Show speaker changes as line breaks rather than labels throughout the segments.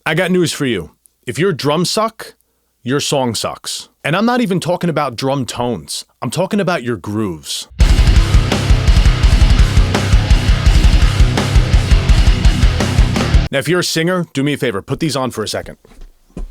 I got news for you. If your drums suck, your song sucks. And I'm not even talking about drum tones. I'm talking about your grooves. Now, if you're a singer, do me a favor, put these on for a second. All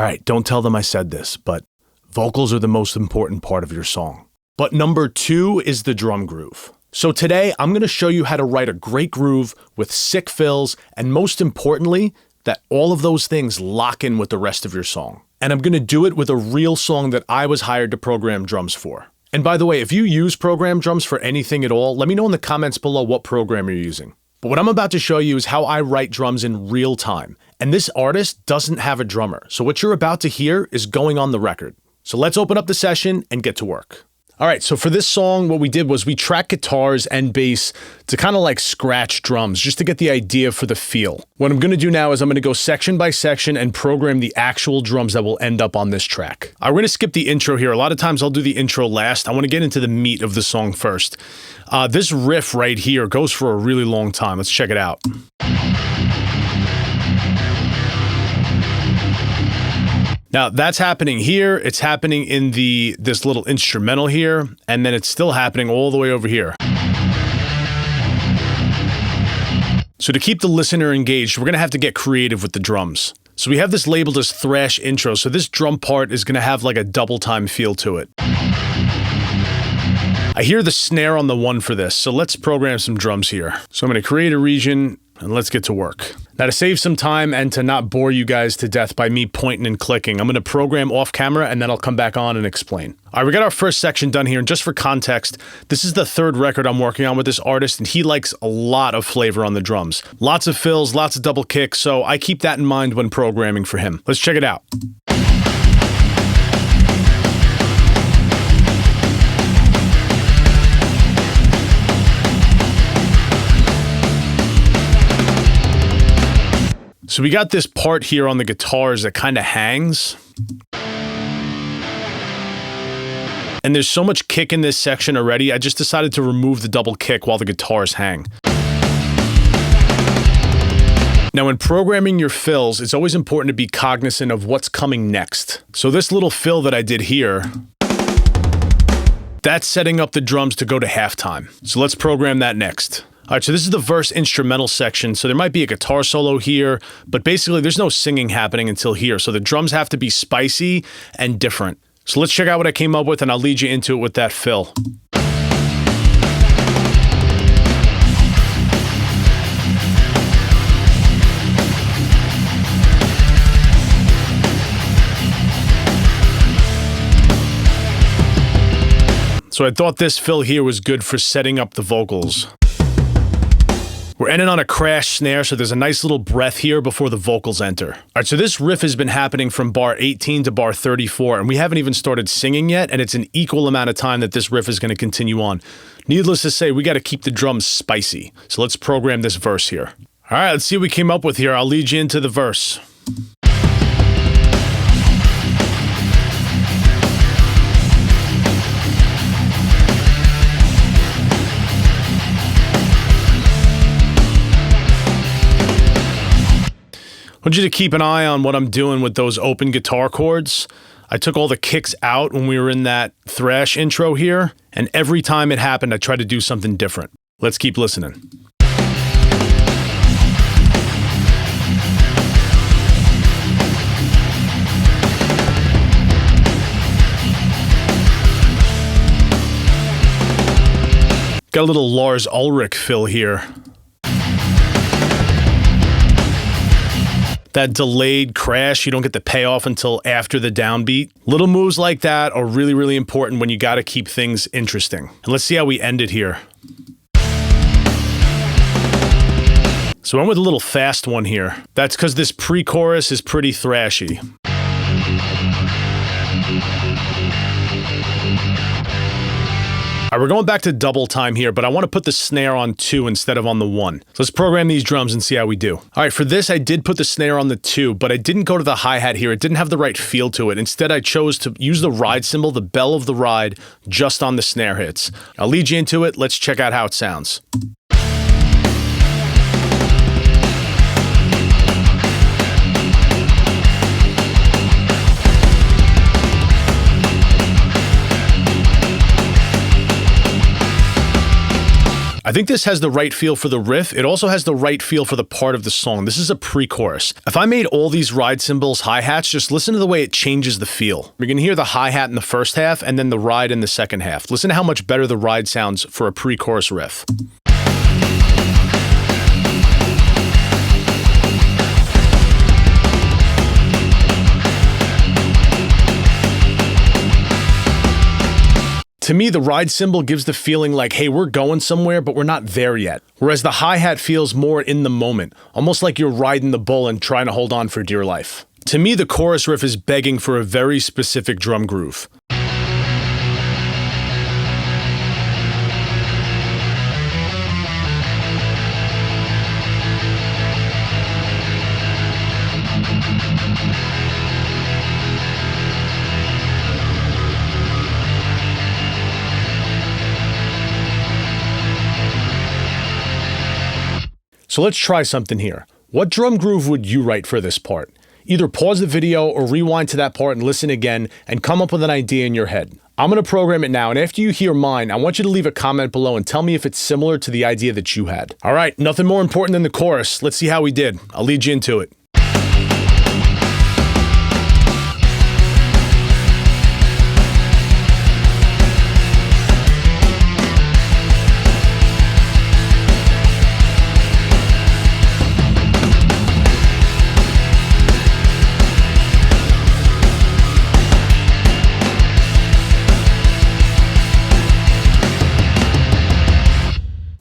right, don't tell them I said this, but vocals are the most important part of your song. But number 2 is the drum groove. So today, I'm gonna show you how to write a great groove with sick fills, and most importantly, that all of those things lock in with the rest of your song. And I'm gonna do it with a real song that I was hired to program drums for. And by the way, if you use program drums for anything at all, let me know in the comments below what program you're using. But what I'm about to show you is how I write drums in real time. And this artist doesn't have a drummer. So what you're about to hear is going on the record. So let's open up the session and get to work. All right, so for this song, what we did was we tracked guitars and bass to kind of like scratch drums, just to get the idea for the feel. What I'm gonna do now is I'm gonna go section by section and program the actual drums that will end up on this track. We're gonna skip the intro here. A lot of times I'll do the intro last. I wanna get into the meat of the song first. This riff right here goes for a really long time. Let's check it out. Now that's happening here, it's happening in this little instrumental here, and then it's still happening all the way over here. So to keep the listener engaged, we're gonna have to get creative with the drums. So we have this labeled as Thrash intro, so this drum part is gonna have like a double time feel to it. I hear the snare on the 1 for this, so let's program some drums here. So I'm gonna create a region, and let's get to work. Now to save some time and to not bore you guys to death by me pointing and clicking, I'm gonna program off camera and then I'll come back on and explain. All right, we got our first section done here, and just for context, this is the 3rd record I'm working on with this artist, and he likes a lot of flavor on the drums. Lots of fills, lots of double kicks, so I keep that in mind when programming for him. Let's check it out. So we got this part here on the guitars that kind of hangs. And there's so much kick in this section already, I just decided to remove the double kick while the guitars hang. Now when programming your fills, it's always important to be cognizant of what's coming next. So this little fill that I did here, that's setting up the drums to go to halftime. So let's program that next. All right, so this is the verse instrumental section, so there might be a guitar solo here, but basically there's no singing happening until here, so the drums have to be spicy and different. So let's check out what I came up with, and I'll lead you into it with that fill. So I thought this fill here was good for setting up the vocals. We're ending on a crash snare, so there's a nice little breath here before the vocals enter. All right, so this riff has been happening from bar 18 to bar 34, and we haven't even started singing yet, and it's an equal amount of time that this riff is going to continue on. Needless to say, we got to keep the drums spicy. So let's program this verse here. All right, let's see what we came up with here. I'll lead you into the verse. I want you to keep an eye on what I'm doing with those open guitar chords. I took all the kicks out when we were in that thrash intro here, and every time it happened, I tried to do something different. Let's keep listening. Got a little Lars Ulrich fill here. That delayed crash, you don't get the payoff until after the downbeat. Little moves like that are really, really important when you gotta keep things interesting. And let's see how we end it here. So I went with a little fast one here. That's because this pre-chorus is pretty thrashy. All right, we're going back to double time here, but I want to put the snare on 2 instead of on the 1. So let's program these drums and see how we do. All right, for this, I did put the snare on the 2, but I didn't go to the hi-hat here. It didn't have the right feel to it. Instead, I chose to use the ride cymbal, the bell of the ride, just on the snare hits. I'll lead you into it. Let's check out how it sounds. I think this has the right feel for the riff. It also has the right feel for the part of the song. This is a pre-chorus. If I made all these ride cymbals hi-hats, just listen to the way it changes the feel. You're gonna hear the hi-hat in the first half and then the ride in the second half. Listen to how much better the ride sounds for a pre-chorus riff. To me, the ride cymbal gives the feeling like, hey, we're going somewhere, but we're not there yet. Whereas the hi-hat feels more in the moment, almost like you're riding the bull and trying to hold on for dear life. To me, the chorus riff is begging for a very specific drum groove. So let's try something here. What drum groove would you write for this part? Either pause the video or rewind to that part and listen again and come up with an idea in your head. I'm gonna program it now, and after you hear mine, I want you to leave a comment below and tell me if it's similar to the idea that you had. All right, nothing more important than the chorus. Let's see how we did. I'll lead you into it.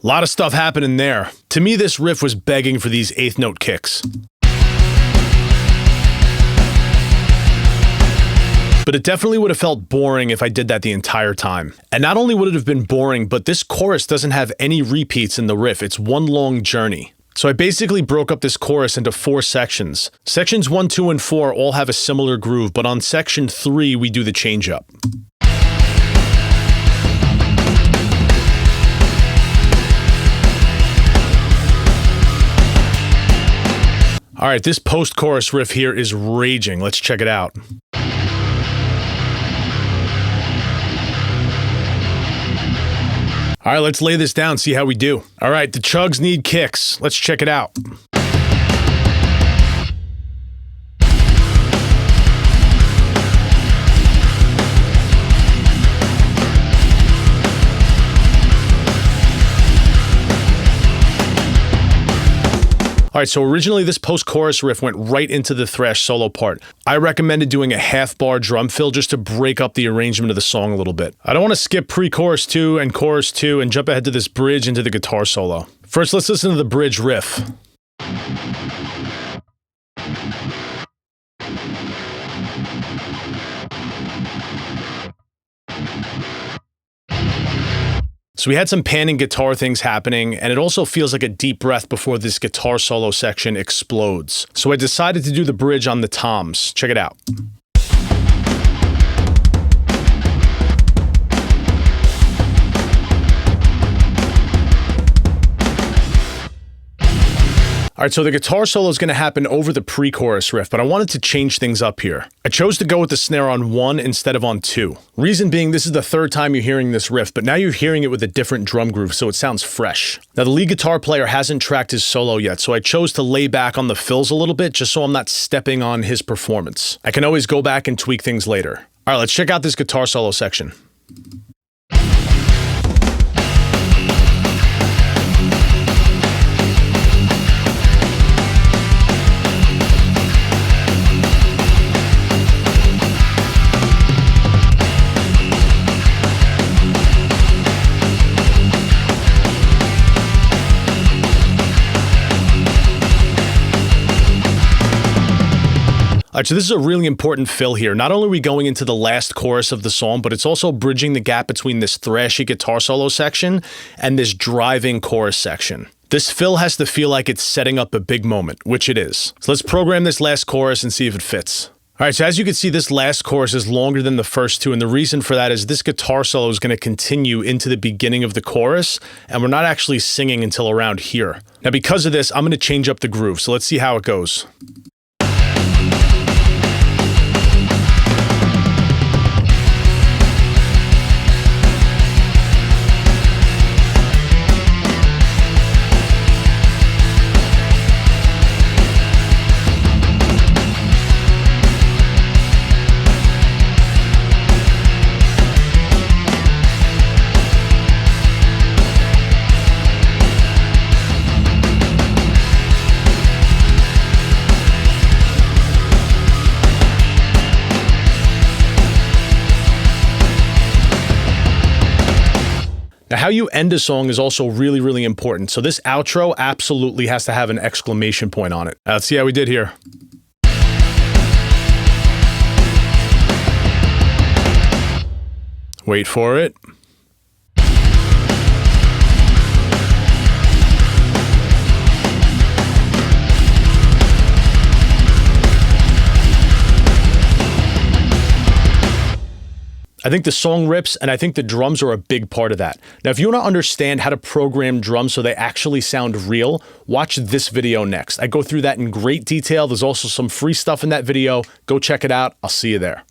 A lot of stuff happening there. To me, this riff was begging for these eighth note kicks. But it definitely would have felt boring if I did that the entire time. And not only would it have been boring, but this chorus doesn't have any repeats in the riff. It's one long journey. So I basically broke up this chorus into 4 sections. Sections 1, 2, and 4 all have a similar groove, but on section 3, we do the change up. All right, this post-chorus riff here is raging. Let's check it out. All right, let's lay this down, see how we do. All right, the chugs need kicks. Let's check it out. All right, so originally this post-chorus riff went right into the thrash solo part. I recommended doing a half-bar drum fill just to break up the arrangement of the song a little bit. I don't want to skip pre-chorus 2 and chorus 2 and jump ahead to this bridge into the guitar solo. First, let's listen to the bridge riff. So we had some panning guitar things happening, and it also feels like a deep breath before this guitar solo section explodes. So I decided to do the bridge on the toms. Check it out. All right, so the guitar solo is going to happen over the pre-chorus riff, but I wanted to change things up here. I chose to go with the snare on 1 instead of on 2. Reason being, this is the 3rd time you're hearing this riff, but now you're hearing it with a different drum groove, so it sounds fresh. Now, the lead guitar player hasn't tracked his solo yet, so I chose to lay back on the fills a little bit, just so I'm not stepping on his performance. I can always go back and tweak things later. All right, let's check out this guitar solo section. All right, so this is a really important fill here. Not only are we going into the last chorus of the song, but it's also bridging the gap between this thrashy guitar solo section and this driving chorus section. This fill has to feel like it's setting up a big moment, which it is. So let's program this last chorus and see if it fits. All right, so as you can see, this last chorus is longer than the first 2, and the reason for that is this guitar solo is going to continue into the beginning of the chorus, and we're not actually singing until around here. Now, because of this, I'm going to change up the groove, so let's see how it goes. how you end a song is also really, really important. So this outro absolutely has to have an exclamation point on it. Let's see how we did here. Wait for it. I think the song rips, and I think the drums are a big part of that. Now, if you want to understand how to program drums so they actually sound real, watch this video next. I go through that in great detail. There's also some free stuff in that video. Go check it out. I'll see you there.